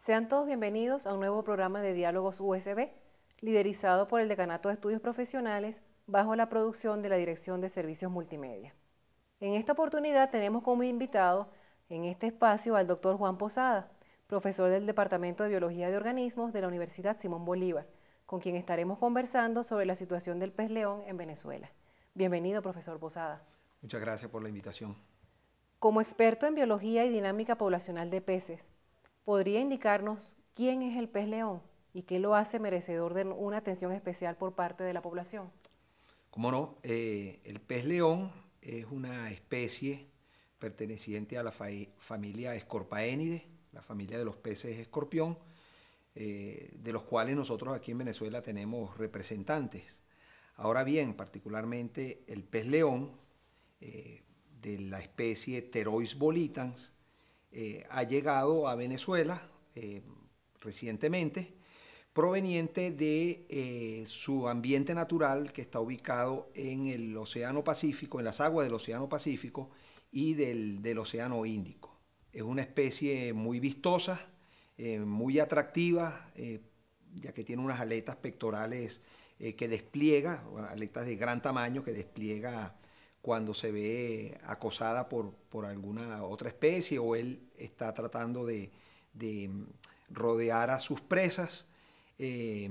Sean todos bienvenidos a un nuevo programa de Diálogos USB, liderizado por el Decanato de Estudios Profesionales bajo la producción de la Dirección de Servicios Multimedia. En esta oportunidad tenemos como invitado en este espacio al doctor Juan Posada, profesor del Departamento de Biología de Organismos de la Universidad Simón Bolívar, con quien estaremos conversando sobre la situación del pez león en Venezuela. Bienvenido, profesor Posada. Muchas gracias por la invitación. Como experto en biología y dinámica poblacional de peces, ¿podría indicarnos quién es el pez león y qué lo hace merecedor de una atención especial por parte de la población? ¿Cómo no? El pez león es una especie perteneciente a la familia Scorpaenidae, la familia de los peces escorpión, de los cuales nosotros aquí en Venezuela tenemos representantes. Ahora bien, particularmente el pez león, de la especie Pterois volitans, ha llegado a Venezuela recientemente, proveniente de su ambiente natural que está ubicado en el Océano Pacífico, en las aguas del Océano Pacífico y del Océano Índico. Es una especie muy vistosa, muy atractiva, ya que tiene unas aletas pectorales que despliega, aletas de gran tamaño que despliega cuando se ve acosada por alguna otra especie o él está tratando de rodear a sus presas. Y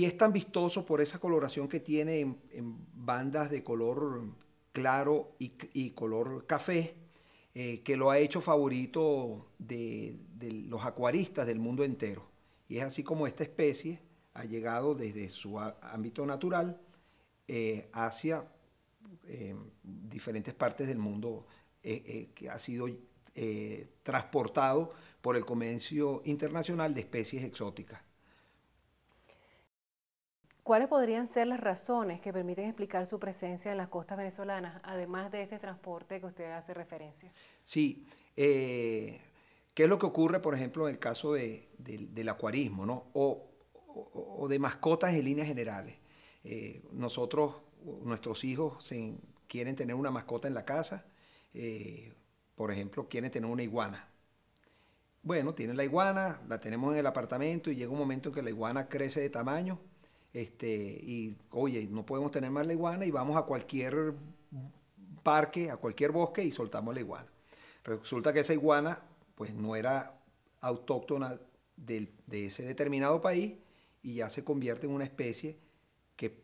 es tan vistoso por esa coloración que tiene en bandas de color claro y color café, que lo ha hecho favorito de los acuaristas del mundo entero. Y es así como esta especie ha llegado desde su ámbito natural hacia diferentes partes del mundo, que ha sido transportado por el comercio internacional de especies exóticas. ¿Cuáles podrían ser las razones que permiten explicar su presencia en las costas venezolanas, además de este transporte que usted hace referencia? Sí, ¿qué es lo que ocurre, por ejemplo, en el caso del acuarismo, ¿no? O de mascotas en líneas generales? Nuestros hijos quieren tener una mascota en la casa, por ejemplo, quieren tener una iguana. Bueno, tienen la iguana, la tenemos en el apartamento y llega un momento en que la iguana crece de tamaño, y oye, no podemos tener más la iguana y vamos a cualquier parque, a cualquier bosque y soltamos la iguana. Resulta que esa iguana pues no era autóctona de ese determinado país y ya se convierte en una especie que,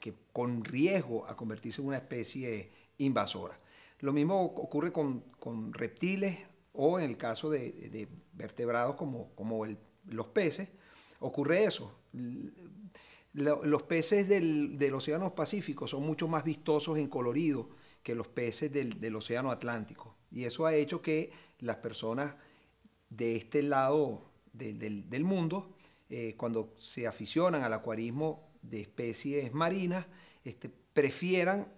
que con riesgo a convertirse en una especie invasora. Lo mismo ocurre con reptiles o en el caso de vertebrados como los peces, ocurre eso. Los peces del Océano Pacífico son mucho más vistosos en colorido que los peces del Océano Atlántico. Y eso ha hecho que las personas de este lado del mundo, cuando se aficionan al acuarismo de especies marinas, prefieran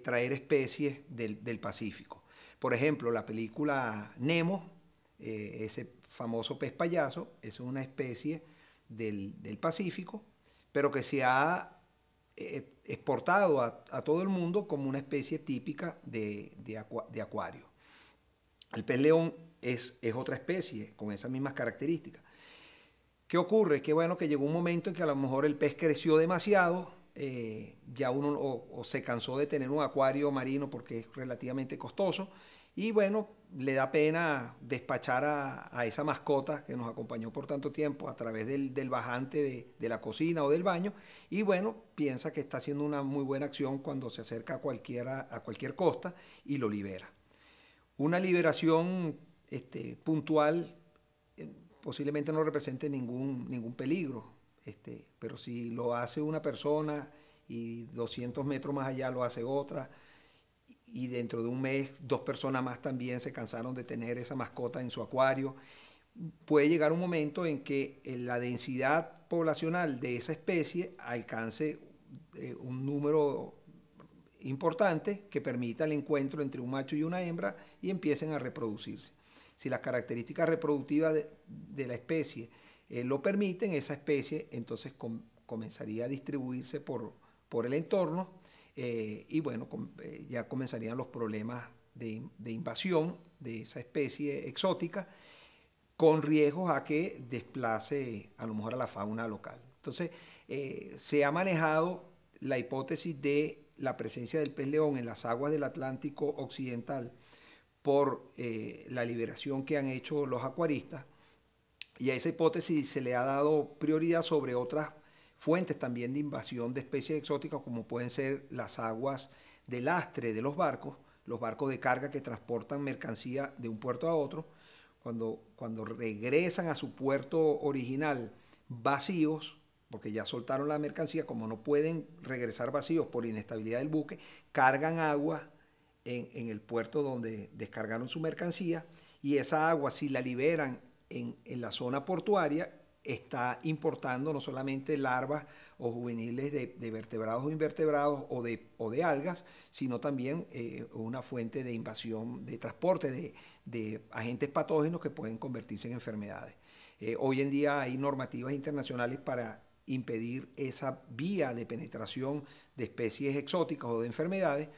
traer especies del Pacífico. Por ejemplo, la película Nemo, ese famoso pez payaso, es una especie del Pacífico, pero que se ha exportado a todo el mundo como una especie típica de acuario. El pez león es otra especie con esas mismas características. ¿Qué ocurre? Que bueno, que llegó un momento en que a lo mejor el pez creció demasiado, ya uno o se cansó de tener un acuario marino porque es relativamente costoso y bueno, le da pena despachar a esa mascota que nos acompañó por tanto tiempo a través del bajante de la cocina o del baño y bueno, piensa que está haciendo una muy buena acción cuando se acerca a cualquier costa y lo libera. Una liberación puntual posiblemente no represente ningún peligro, pero si lo hace una persona y 200 metros más allá lo hace otra, y dentro de un mes 2 personas más también se cansaron de tener esa mascota en su acuario, puede llegar un momento en que la densidad poblacional de esa especie alcance un número importante que permita el encuentro entre un macho y una hembra y empiecen a reproducirse. Si las características reproductivas de la especie lo permiten, esa especie entonces comenzaría a distribuirse por el entorno y bueno, ya comenzarían los problemas de invasión de esa especie exótica, con riesgos a que desplace a lo mejor a la fauna local. Entonces, se ha manejado la hipótesis de la presencia del pez león en las aguas del Atlántico Occidental por la liberación que han hecho los acuaristas, y a esa hipótesis se le ha dado prioridad sobre otras fuentes también de invasión de especies exóticas, como pueden ser las aguas de lastre de los barcos de carga que transportan mercancía de un puerto a otro. Cuando regresan a su puerto original vacíos, porque ya soltaron la mercancía, como no pueden regresar vacíos por inestabilidad del buque, cargan agua en el puerto donde descargaron su mercancía, y esa agua, si la liberan en la zona portuaria, está importando no solamente larvas o juveniles de vertebrados o invertebrados o de algas, sino también una fuente de invasión, de transporte de agentes patógenos que pueden convertirse en enfermedades. Hoy en día hay normativas internacionales para impedir esa vía de penetración de especies exóticas o de enfermedades,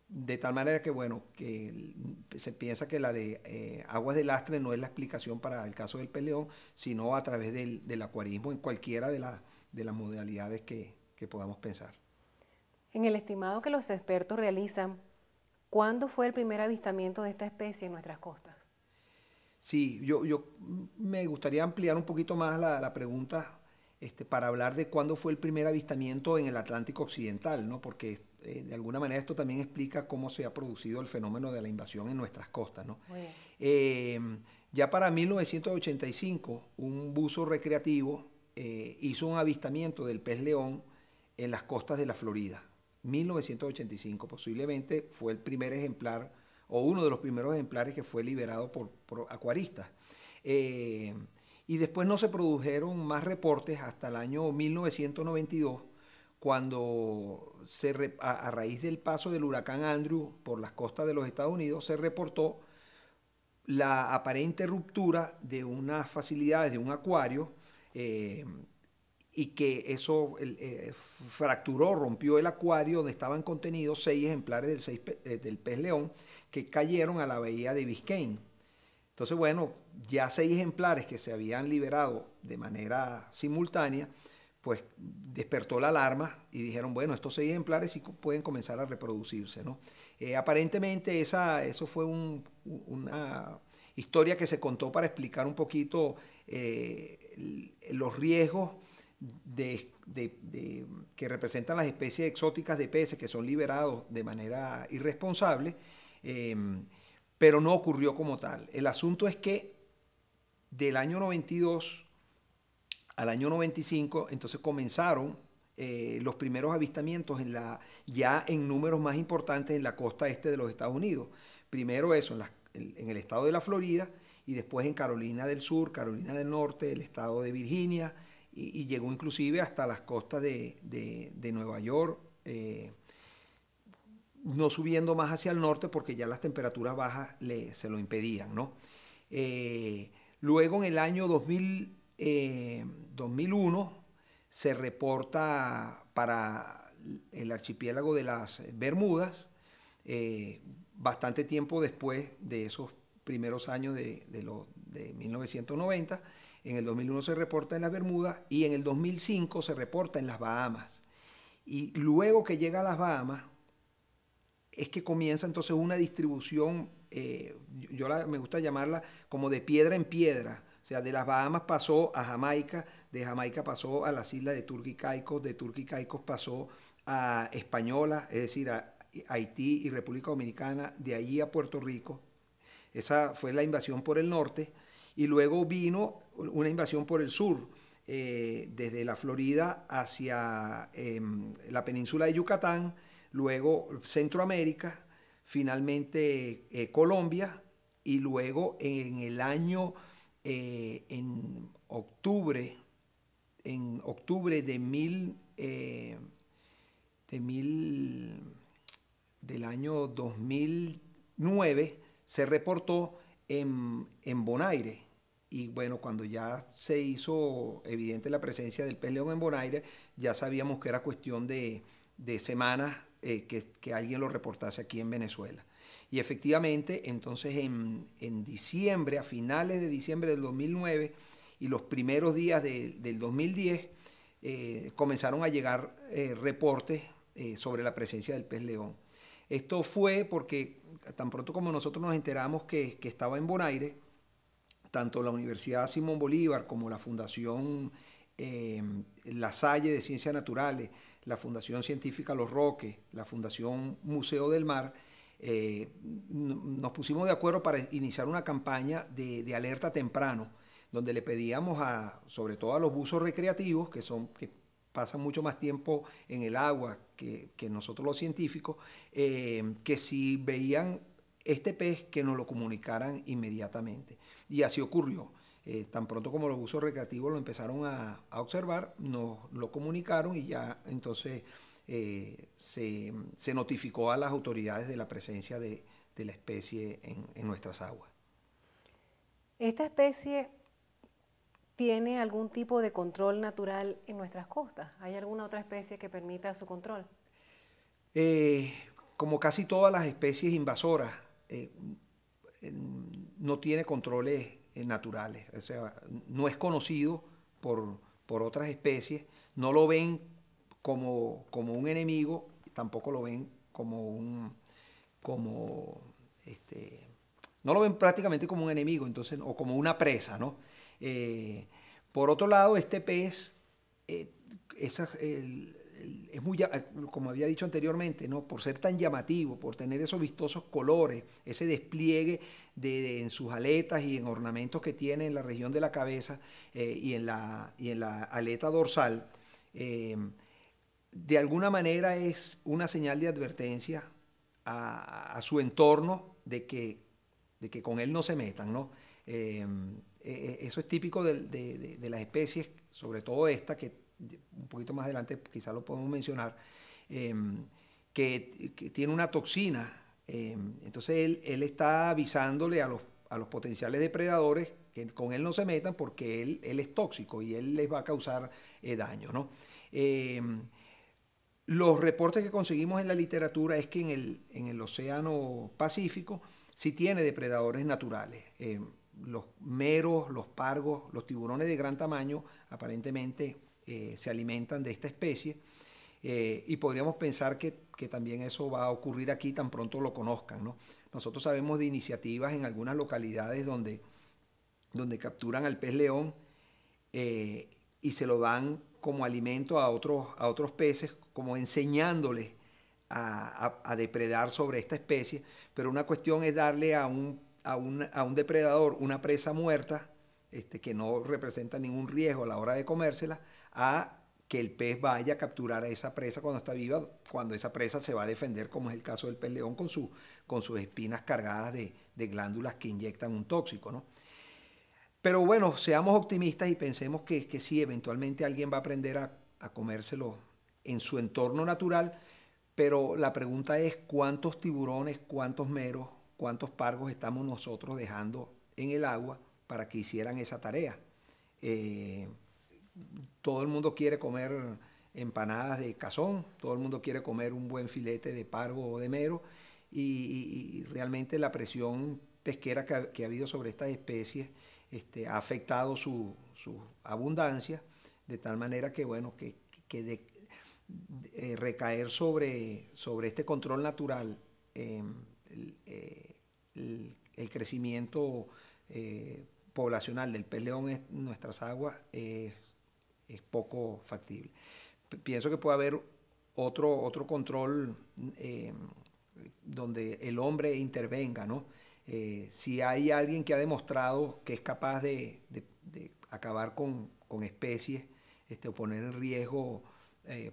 de tal manera que, bueno, que se piensa que la de aguas de lastre no es la explicación para el caso del pez león, sino a través del acuarismo en cualquiera de las modalidades que podamos pensar. En el estimado que los expertos realizan, ¿cuándo fue el primer avistamiento de esta especie en nuestras costas? Sí, yo me gustaría ampliar un poquito más la pregunta para hablar de cuándo fue el primer avistamiento en el Atlántico Occidental, ¿no? Porque de alguna manera esto también explica cómo se ha producido el fenómeno de la invasión en nuestras costas, ¿no? Ya para 1985, un buzo recreativo hizo un avistamiento del pez león en las costas de la Florida. 1985, posiblemente fue el primer ejemplar o uno de los primeros ejemplares que fue liberado por acuaristas. Y después no se produjeron más reportes hasta el año 1992, cuando a raíz del paso del huracán Andrew por las costas de los Estados Unidos, se reportó la aparente ruptura de unas facilidades de un acuario, y que eso fracturó, rompió el acuario donde estaban contenidos 6 ejemplares del pez león que cayeron a la bahía de Biscayne. Entonces, bueno, ya 6 ejemplares que se habían liberado de manera simultánea, pues despertó la alarma y dijeron, bueno, estos 6 ejemplares sí pueden comenzar a reproducirse, ¿no? Aparentemente eso fue una historia que se contó para explicar un poquito los riesgos que representan las especies exóticas de peces que son liberados de manera irresponsable, pero no ocurrió como tal. El asunto es que del año 92 al año 95, entonces comenzaron los primeros avistamientos ya en números más importantes en la costa este de los Estados Unidos. Primero eso, en el estado de la Florida, y después en Carolina del Sur, Carolina del Norte, el estado de Virginia, y llegó inclusive hasta las costas de Nueva York, no subiendo más hacia el norte porque ya las temperaturas bajas se lo impedían, ¿no? Luego en el año 2001 se reporta para el archipiélago de las Bermudas, bastante tiempo después de esos primeros años de 1990. En el 2001 se reporta en las Bermudas y en el 2005 se reporta en las Bahamas. Y luego que llega a las Bahamas es que comienza entonces una distribución, me gusta llamarla como de piedra en piedra. O sea, de las Bahamas pasó a Jamaica, de Jamaica pasó a las islas de Turks y Caicos, de Turks y Caicos pasó a Española, es decir, a Haití y República Dominicana, de allí a Puerto Rico. Esa fue la invasión por el norte, y luego vino una invasión por el sur, desde la Florida hacia la península de Yucatán, luego Centroamérica, finalmente Colombia, y luego en el año, en octubre del año 2009 se reportó en Bonaire. Y bueno, cuando ya se hizo evidente la presencia del pez león en Bonaire, ya sabíamos que era cuestión de semanas que alguien lo reportase aquí en Venezuela. Y efectivamente, entonces en diciembre, a finales de diciembre del 2009 y los primeros días del 2010, comenzaron a llegar reportes sobre la presencia del pez león. Esto fue porque tan pronto como nosotros nos enteramos que estaba en Bonaire, tanto la Universidad Simón Bolívar como la Fundación La Salle de Ciencias Naturales, la Fundación Científica Los Roques, la Fundación Museo del Mar, nos pusimos de acuerdo para iniciar una campaña de alerta temprano, donde le pedíamos sobre todo a los buzos recreativos, que pasan mucho más tiempo en el agua que nosotros los científicos, que si veían este pez, que nos lo comunicaran inmediatamente. Y así ocurrió. Tan pronto como los buzos recreativos lo empezaron a observar, nos lo comunicaron y ya entonces se notificó a las autoridades de la presencia de la especie en nuestras aguas. ¿Esta especie tiene algún tipo de control natural en nuestras costas? ¿Hay alguna otra especie que permita su control? Como casi todas las especies invasoras, no tiene controles naturales. O sea, no es conocido por otras especies, no lo ven como un enemigo, tampoco lo ven no lo ven prácticamente como un enemigo, entonces, o como una presa, ¿no? Por otro lado, este pez es muy, como había dicho anteriormente, ¿no? Por ser tan llamativo, por tener esos vistosos colores, ese despliegue en sus aletas y en ornamentos que tiene en la región de la cabeza y en la aleta dorsal, de alguna manera es una señal de advertencia a su entorno de que con él no se metan, ¿no? Eso es típico de las especies, sobre todo esta, que un poquito más adelante quizás lo podemos mencionar, que tiene una toxina. Entonces él está avisándole a los potenciales depredadores que con él no se metan porque él es tóxico y él les va a causar daño, ¿no? Los reportes que conseguimos en la literatura es que en el Océano Pacífico sí tiene depredadores naturales. Los meros, los pargos, los tiburones de gran tamaño aparentemente se alimentan de esta especie y podríamos pensar que también eso va a ocurrir aquí tan pronto lo conozcan, ¿no? Nosotros sabemos de iniciativas en algunas localidades donde capturan al pez león y se lo dan como alimento a otros peces, como enseñándoles a depredar sobre esta especie, pero una cuestión es darle a un depredador una presa muerta, que no representa ningún riesgo a la hora de comérsela, a que el pez vaya a capturar a esa presa cuando está viva, cuando esa presa se va a defender, como es el caso del pez león, con sus espinas cargadas de glándulas que inyectan un tóxico, ¿no? Pero bueno, seamos optimistas y pensemos que sí, eventualmente alguien va a aprender a comérselo en su entorno natural, pero la pregunta es cuántos tiburones, cuántos meros, cuántos pargos estamos nosotros dejando en el agua para que hicieran esa tarea. Todo el mundo quiere comer empanadas de cazón, todo el mundo quiere comer un buen filete de pargo o de mero, y realmente la presión pesquera que ha habido sobre estas especies ha afectado su abundancia, de tal manera que, bueno, recaer sobre este control natural, el crecimiento poblacional del pez león en nuestras aguas es poco factible. Pienso que puede haber otro control donde el hombre intervenga, ¿no? Si hay alguien que ha demostrado que es capaz de acabar con especies, o poner en riesgo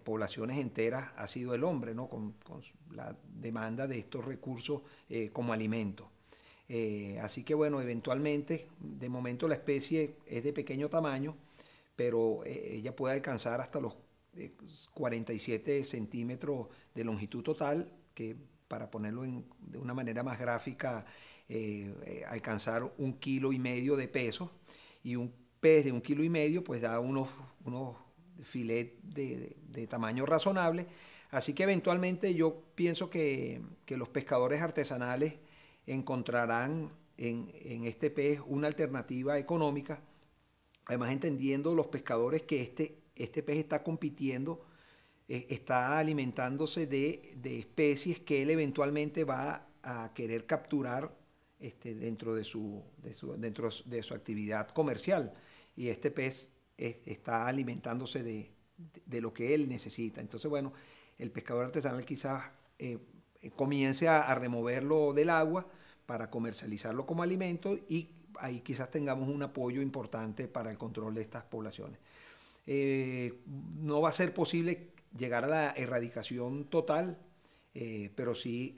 poblaciones enteras, ha sido el hombre, ¿no? Con la demanda de estos recursos como alimento. Así que bueno, eventualmente, de momento la especie es de pequeño tamaño, pero ella puede alcanzar hasta los 47 centímetros de longitud total, que para ponerlo de una manera más gráfica, alcanzar 1,5 kilos de peso, y un pez de 1,5 kilos pues da unos filet de tamaño razonable. Así que eventualmente yo pienso que los pescadores artesanales encontrarán en este pez una alternativa económica, además entendiendo los pescadores que este pez está compitiendo, está alimentándose de especies que él eventualmente va a querer capturar dentro de su actividad comercial. Y este pez está alimentándose de lo que él necesita. Entonces, bueno, el pescador artesanal quizás comience a removerlo del agua para comercializarlo como alimento, y ahí quizás tengamos un apoyo importante para el control de estas poblaciones. No va a ser posible llegar a la erradicación total, pero sí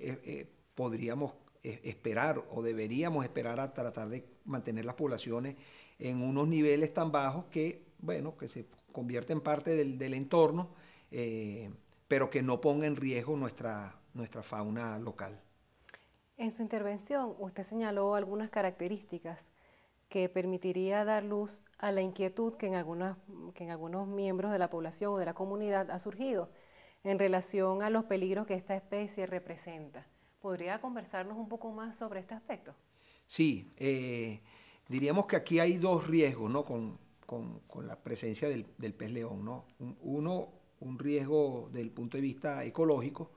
podríamos esperar o deberíamos esperar a tratar de mantener las poblaciones en unos niveles tan bajos que, bueno, que se convierte en parte del entorno, pero que no ponga en riesgo nuestra fauna local. En su intervención, usted señaló algunas características que permitiría dar luz a la inquietud que en algunos miembros de la población o de la comunidad ha surgido en relación a los peligros que esta especie representa. ¿Podría conversarnos un poco más sobre este aspecto? Sí, diríamos que aquí hay dos riesgos, ¿no? con la presencia del pez león, ¿no? Uno, un riesgo desde el punto de vista ecológico,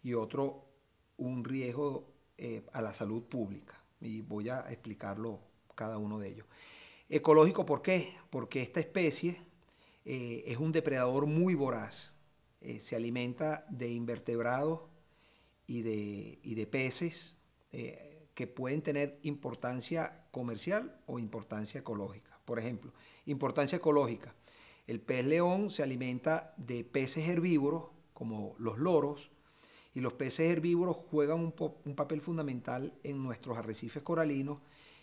y otro, un riesgo a la salud pública. Y voy a explicarlo cada uno de ellos. Ecológico, ¿por qué? Porque esta especie es un depredador muy voraz. Se alimenta de invertebrados y de peces que pueden tener importancia comercial o importancia ecológica. Por ejemplo, importancia ecológica. El pez león se alimenta de peces herbívoros como los loros, y los peces herbívoros juegan un papel fundamental en nuestros arrecifes coralinos,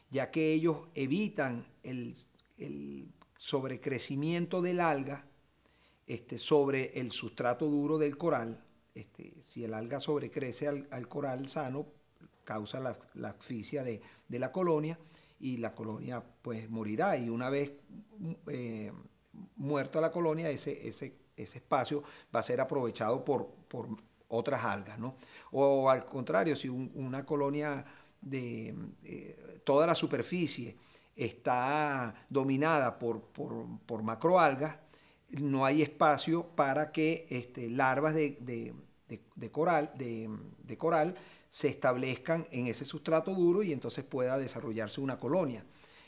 ya que ellos evitan el sobrecrecimiento del alga sobre el sustrato duro del coral. Si el alga sobrecrece al coral sano, causa la asfixia de la colonia, y la colonia pues morirá, y una vez muerta la colonia, ese espacio va a ser aprovechado por otras algas, ¿no? O al contrario, si una colonia toda la superficie está dominada por macroalgas, no hay espacio para que larvas de coral se establezcan en ese sustrato duro, y entonces pueda desarrollarse una colonia.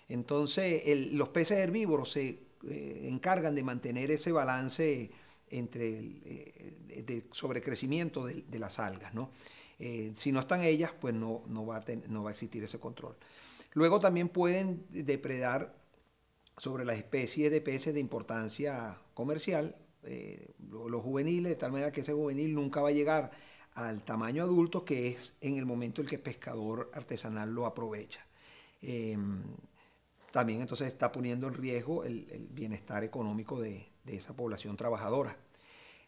Entonces los peces herbívoros se encargan de mantener ese balance entre de sobrecrecimiento de las algas, ¿no? Si no están ellas, pues no va a existir ese control. Luego también pueden depredar sobre las especies de peces de importancia comercial, los juveniles, de tal manera que ese juvenil nunca va a llegar al tamaño adulto, que es en el momento en que el pescador artesanal lo aprovecha. También entonces está poniendo en riesgo el bienestar económico de esa población trabajadora.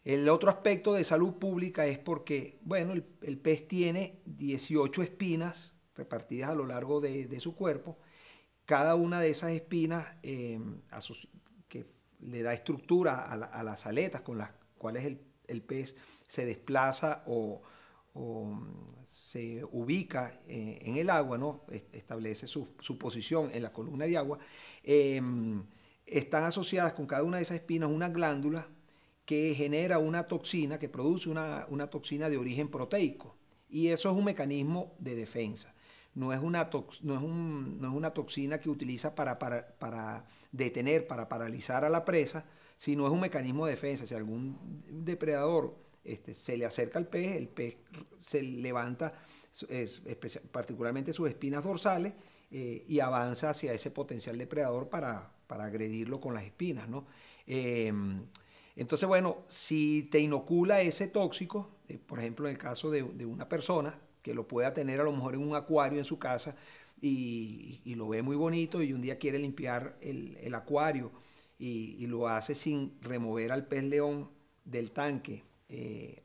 El otro aspecto de salud pública es porque, bueno, el pez tiene 18 espinas repartidas a lo largo de su cuerpo. Cada una de esas espinas que le da estructura a las aletas con las cuales el pez se desplaza o se ubica en el agua, ¿no? Establece su posición en la columna de agua. Están asociadas con cada una de esas espinas una glándula que genera una toxina, que produce una toxina de origen proteico, y eso es un mecanismo de defensa. No es una toxina que utiliza para detener, para paralizar a la presa, sino es un mecanismo de defensa. Si algún depredador se le acerca al pez, el pez se levanta, particularmente sus espinas dorsales, y avanza hacia ese potencial depredador para agredirlo con las espinas, ¿no? Entonces, bueno, si te inocula ese tóxico, por ejemplo, en el caso de una persona que lo pueda tener a lo mejor en un acuario en su casa, y lo ve muy bonito, y un día quiere limpiar el acuario y lo hace sin remover al pez león del tanque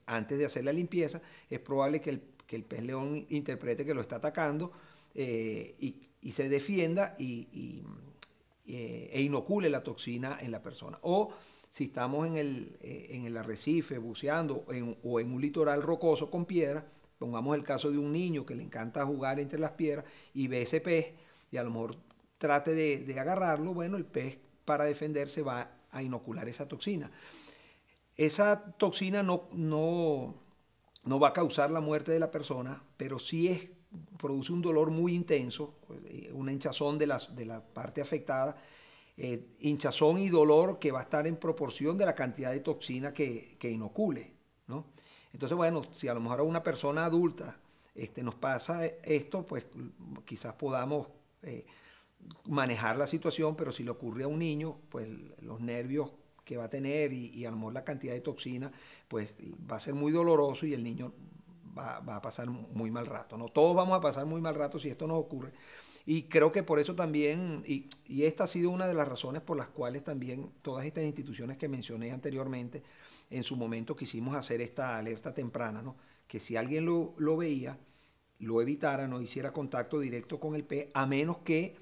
antes de hacer la limpieza, es probable que el pez león interprete que lo está atacando, y se defienda e inocule la toxina en la persona. O si estamos en el arrecife buceando o en un litoral rocoso con piedra, pongamos el caso de un niño que le encanta jugar entre las piedras y ve ese pez y a lo mejor trate de agarrarlo, bueno, el pez para defenderse va a inocular esa toxina. Esa toxina no va a causar la muerte de la persona, pero sí produce un dolor muy intenso, una hinchazón de la parte afectada, hinchazón y dolor que va a estar en proporción de la cantidad de toxina que inocule, ¿no? Entonces, bueno, si a lo mejor a una persona adulta nos pasa esto, pues quizás podamos manejar la situación, pero si le ocurre a un niño, pues los nervios que va a tener y a lo mejor la cantidad de toxina, pues va a ser muy doloroso y el niño va a pasar muy mal rato, ¿no? Todos vamos a pasar muy mal rato si esto nos ocurre. Y creo que por eso también, y esta ha sido una de las razones por las cuales también todas estas instituciones que mencioné anteriormente, en su momento quisimos hacer esta alerta temprana, ¿no? Que si alguien lo veía, lo evitara, no hiciera contacto directo con el pez, a menos que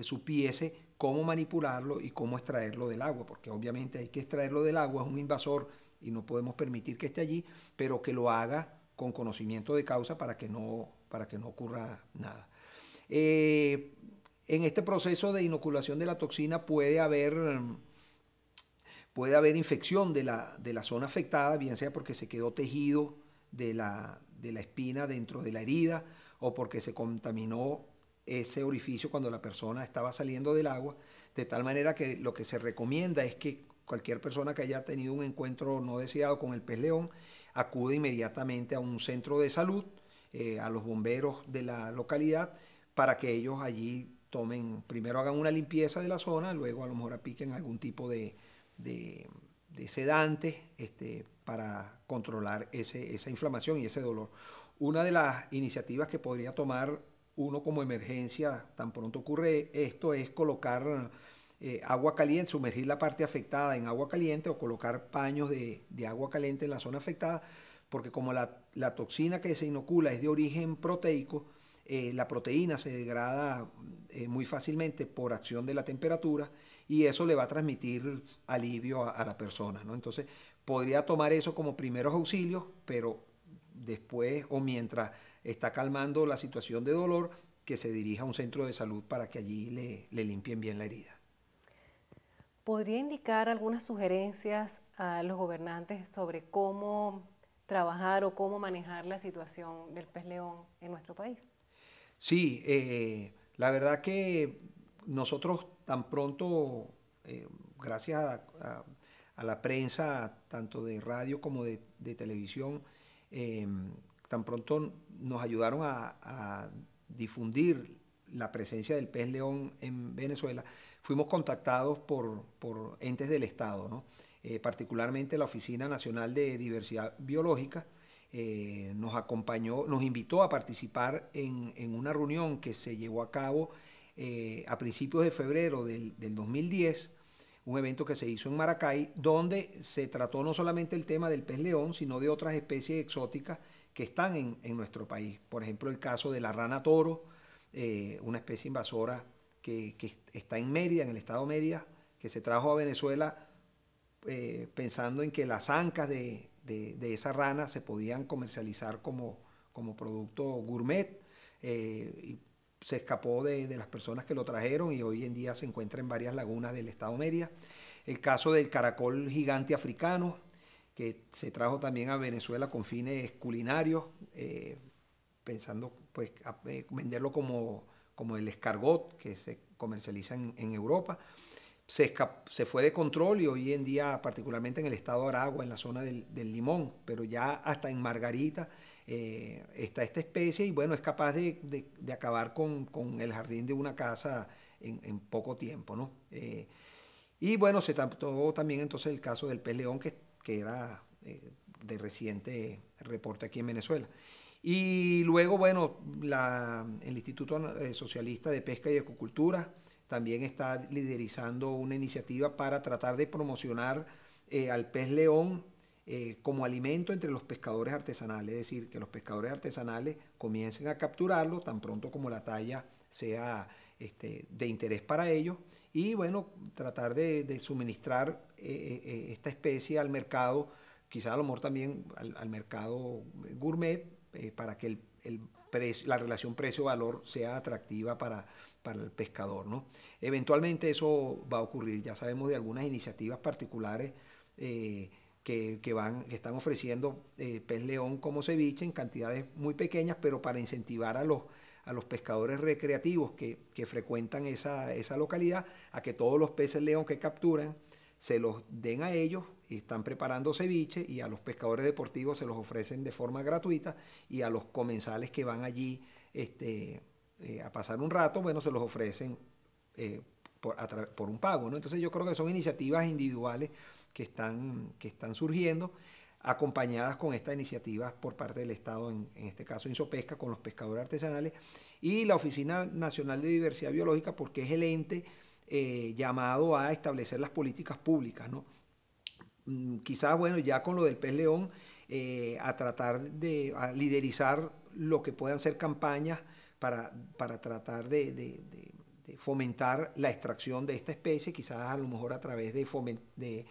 supiese cómo manipularlo y cómo extraerlo del agua, porque obviamente hay que extraerlo del agua, es un invasor y no podemos permitir que esté allí, pero que lo haga con conocimiento de causa para que no ocurra nada. En este proceso de inoculación de la toxina puede haber infección de la zona afectada, bien sea porque se quedó tejido de la espina dentro de la herida o porque se contaminó ese orificio cuando la persona estaba saliendo del agua, de tal manera que lo que se recomienda es que cualquier persona que haya tenido un encuentro no deseado con el pez león acude inmediatamente a un centro de salud, a los bomberos de la localidad, para que ellos allí primero hagan una limpieza de la zona, luego a lo mejor apliquen algún tipo de sedante para controlar esa inflamación y ese dolor. Una de las iniciativas que podría tomar uno como emergencia, tan pronto ocurre esto, es colocar agua caliente, sumergir la parte afectada en agua caliente o colocar paños de agua caliente en la zona afectada, porque como la toxina que se inocula es de origen proteico, la proteína se degrada muy fácilmente por acción de la temperatura y eso le va a transmitir alivio a la persona, ¿no? Entonces, podría tomar eso como primeros auxilios, pero después o mientras está calmando la situación de dolor, que se dirija a un centro de salud para que allí le limpien bien la herida. ¿Podría indicar algunas sugerencias a los gobernantes sobre cómo trabajar o cómo manejar la situación del pez león en nuestro país? Sí, la verdad que nosotros tan pronto, gracias a la prensa, tanto de radio como de televisión, tan pronto nos ayudaron a difundir la presencia del pez león en Venezuela, fuimos contactados por entes del Estado, ¿no? Particularmente la Oficina Nacional de Diversidad Biológica, nos acompañó, nos invitó a participar en una reunión que se llevó a cabo a principios de febrero del 2010, un evento que se hizo en Maracay, donde se trató no solamente el tema del pez león, sino de otras especies exóticas que están en nuestro país. Por ejemplo, el caso de la rana toro, una especie invasora que está en Mérida, en el estado de Mérida, que se trajo a Venezuela pensando en que las ancas de esa rana se podían comercializar como producto gourmet, y se escapó de las personas que lo trajeron y hoy en día se encuentra en varias lagunas del estado de Mérida. El caso del caracol gigante africano, que se trajo también a Venezuela con fines culinarios, pensando pues venderlo como el escargot que se comercializa en Europa. Se fue de control y hoy en día, particularmente en el estado de Aragua, en la zona del Limón, pero ya hasta en Margarita está esta especie y bueno, es capaz de acabar con el jardín de una casa en poco tiempo, ¿no? Y bueno, se trató también entonces el caso del pez león que era de reciente reporte aquí en Venezuela. Y luego, bueno, el Instituto Socialista de Pesca y Acuicultura también está liderizando una iniciativa para tratar de promocionar al pez león como alimento entre los pescadores artesanales, es decir, que los pescadores artesanales comiencen a capturarlo tan pronto como la talla sea de interés para ellos y bueno, tratar de suministrar esta especie al mercado, quizá a lo mejor también al mercado gourmet, para que la relación precio-valor sea atractiva para el pescador, ¿no? Eventualmente eso va a ocurrir. Ya sabemos de algunas iniciativas particulares que están ofreciendo pez león como ceviche en cantidades muy pequeñas, pero para incentivar a los pescadores recreativos que frecuentan esa localidad a que todos los peces león que capturan se los den a ellos, y están preparando ceviche, y a los pescadores deportivos se los ofrecen de forma gratuita, y a los comensales que van allí a pasar un rato, bueno, se los ofrecen por un pago, ¿no? Entonces yo creo que son iniciativas individuales que están surgiendo, acompañadas con estas iniciativas por parte del Estado, en este caso Insopesca, con los pescadores artesanales, y la Oficina Nacional de Diversidad Biológica, porque es el ente llamado a establecer las políticas públicas, ¿no? Quizás, bueno, ya con lo del pez león, a tratar de liderizar lo que puedan ser campañas para tratar de fomentar la extracción de esta especie, quizás a lo mejor a través de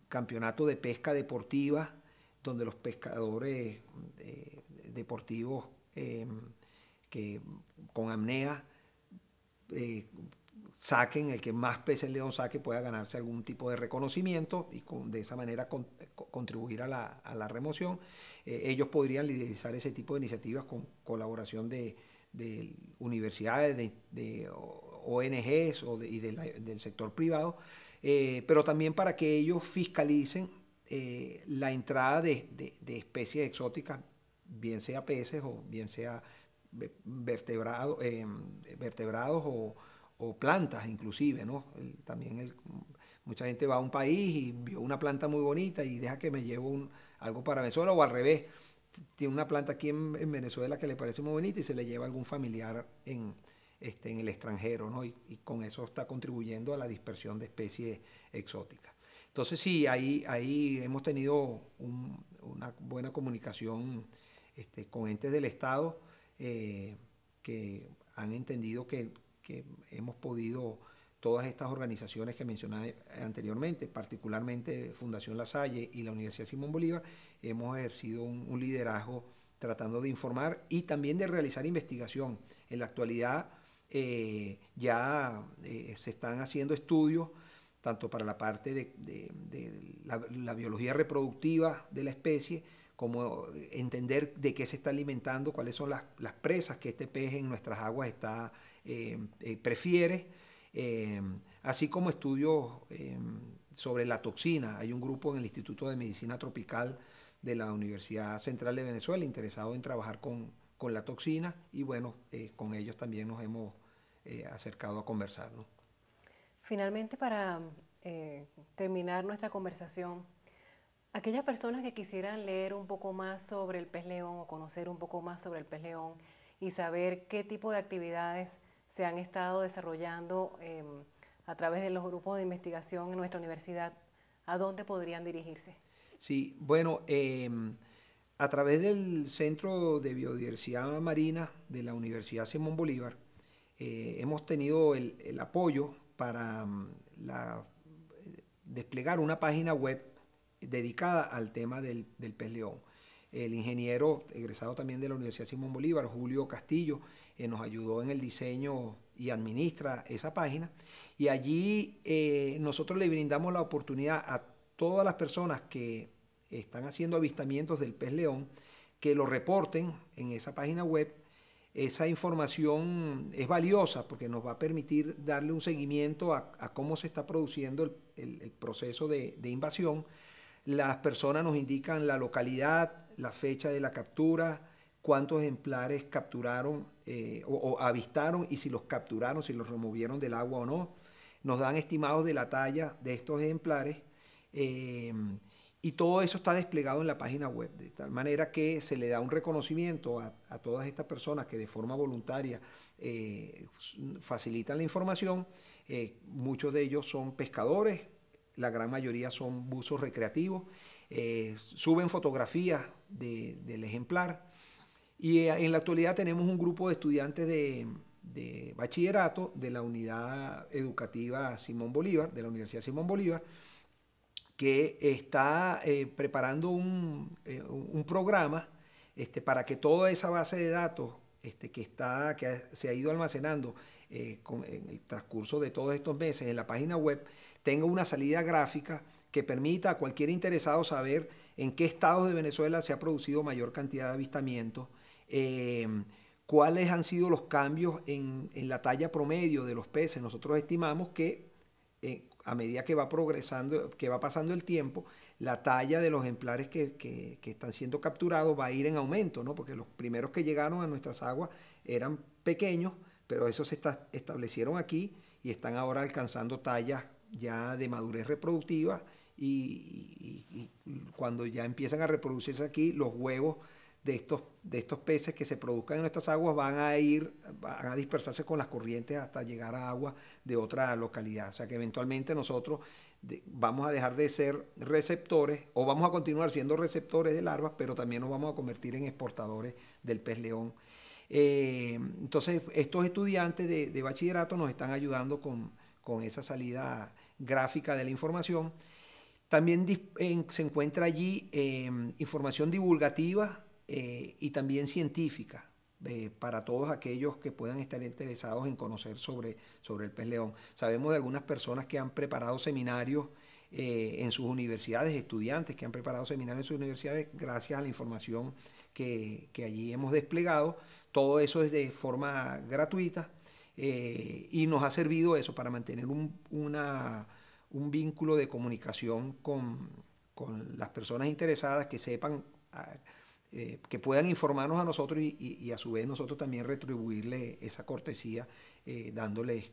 campeonatos de pesca deportiva, donde los pescadores deportivos que con apnea saquen, el que más peces león saque pueda ganarse algún tipo de reconocimiento, y de esa manera contribuir a la remoción. Ellos podrían liderizar ese tipo de iniciativas con colaboración de universidades, de ONGs del sector privado, pero también para que ellos fiscalicen la entrada de especies exóticas, bien sea peces o bien sea vertebrados o plantas inclusive, ¿no? Mucha gente va a un país y vio una planta muy bonita y deja que me llevo algo para Venezuela, o al revés, tiene una planta aquí en Venezuela que le parece muy bonita y se le lleva a algún familiar en el extranjero, ¿no? Y con eso está contribuyendo a la dispersión de especies exóticas. Entonces sí, ahí hemos tenido una buena comunicación con entes del Estado que han entendido que hemos podido, todas estas organizaciones que mencioné anteriormente, particularmente Fundación La Salle y la Universidad Simón Bolívar, hemos ejercido un liderazgo tratando de informar y también de realizar investigación. En la actualidad ya se están haciendo estudios tanto para la parte de la biología reproductiva de la especie, como entender de qué se está alimentando, cuáles son las presas que este pez en nuestras aguas prefiere, así como estudios sobre la toxina. Hay un grupo en el Instituto de Medicina Tropical de la Universidad Central de Venezuela interesado en trabajar con la toxina, y bueno, con ellos también nos hemos acercado a conversar, ¿no? Finalmente, para terminar nuestra conversación, aquellas personas que quisieran leer un poco más sobre el pez león o conocer un poco más sobre el pez león y saber qué tipo de actividades se han estado desarrollando a través de los grupos de investigación en nuestra universidad, ¿a dónde podrían dirigirse? Sí, bueno, a través del Centro de Biodiversidad Marina de la Universidad Simón Bolívar, hemos tenido el apoyo para desplegar una página web dedicada al tema del pez león. El ingeniero egresado también de la Universidad Simón Bolívar, Julio Castillo, nos ayudó en el diseño y administra esa página. Y allí nosotros le brindamos la oportunidad a todas las personas que están haciendo avistamientos del pez león que lo reporten en esa página web. Esa información es valiosa porque nos va a permitir darle un seguimiento a cómo se está produciendo el proceso de invasión. Las personas nos indican la localidad, la fecha de la captura, cuántos ejemplares capturaron o avistaron, y si los capturaron, si los removieron del agua o no. Nos dan estimados de la talla de estos ejemplares, y todo eso está desplegado en la página web, de tal manera que se le da un reconocimiento a todas estas personas que de forma voluntaria facilitan la información. Muchos de ellos son pescadores, la gran mayoría son buzos recreativos, suben fotografías del ejemplar, y en la actualidad tenemos un grupo de estudiantes de bachillerato de la Unidad Educativa Simón Bolívar, de la Universidad Simón Bolívar, que está preparando un programa para que toda esa base de datos se ha ido almacenando en el transcurso de todos estos meses en la página web, tenga una salida gráfica que permita a cualquier interesado saber en qué estados de Venezuela se ha producido mayor cantidad de avistamientos, cuáles han sido los cambios en la talla promedio de los peces. Nosotros estimamos que a medida que va progresando, que va pasando el tiempo, la talla de los ejemplares que están siendo capturados va a ir en aumento, ¿no? Porque los primeros que llegaron a nuestras aguas eran pequeños, pero esos se establecieron aquí y están ahora alcanzando tallas ya de madurez reproductiva y cuando ya empiezan a reproducirse aquí, los huevos de estos peces que se produzcan en nuestras aguas van a dispersarse con las corrientes hasta llegar a aguas de otra localidad. O sea que eventualmente nosotros vamos a dejar de ser receptores o vamos a continuar siendo receptores de larvas, pero también nos vamos a convertir en exportadores del pez león. Entonces, estos estudiantes de bachillerato nos están ayudando con esa salida gráfica de la información. También se encuentra allí información divulgativa y también científica para todos aquellos que puedan estar interesados en conocer sobre el pez león. Sabemos de algunas personas que han preparado seminarios en sus universidades, estudiantes que han preparado seminarios en sus universidades gracias a la información que allí hemos desplegado. Todo eso es de forma gratuita y nos ha servido eso para mantener un vínculo de comunicación con las personas interesadas que sepan que puedan informarnos a nosotros y a su vez nosotros también retribuirle esa cortesía dándoles,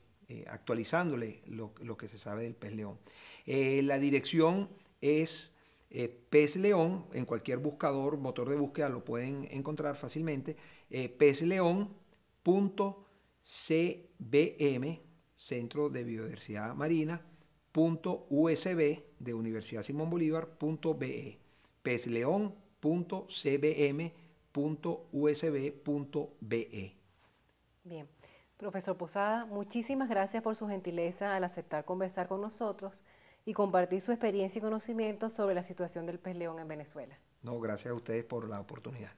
actualizándole lo que se sabe del pez león. La dirección es pez león, en cualquier buscador, motor de búsqueda lo pueden encontrar fácilmente, pezleón.cbm, Centro de Biodiversidad Marina, .usb de Universidad Simón Bolívar.be, pezleón.cbm.usb.be. Bien, profesor Posada, muchísimas gracias por su gentileza al aceptar conversar con nosotros y compartir su experiencia y conocimientos sobre la situación del pez león en Venezuela. No, gracias a ustedes por la oportunidad.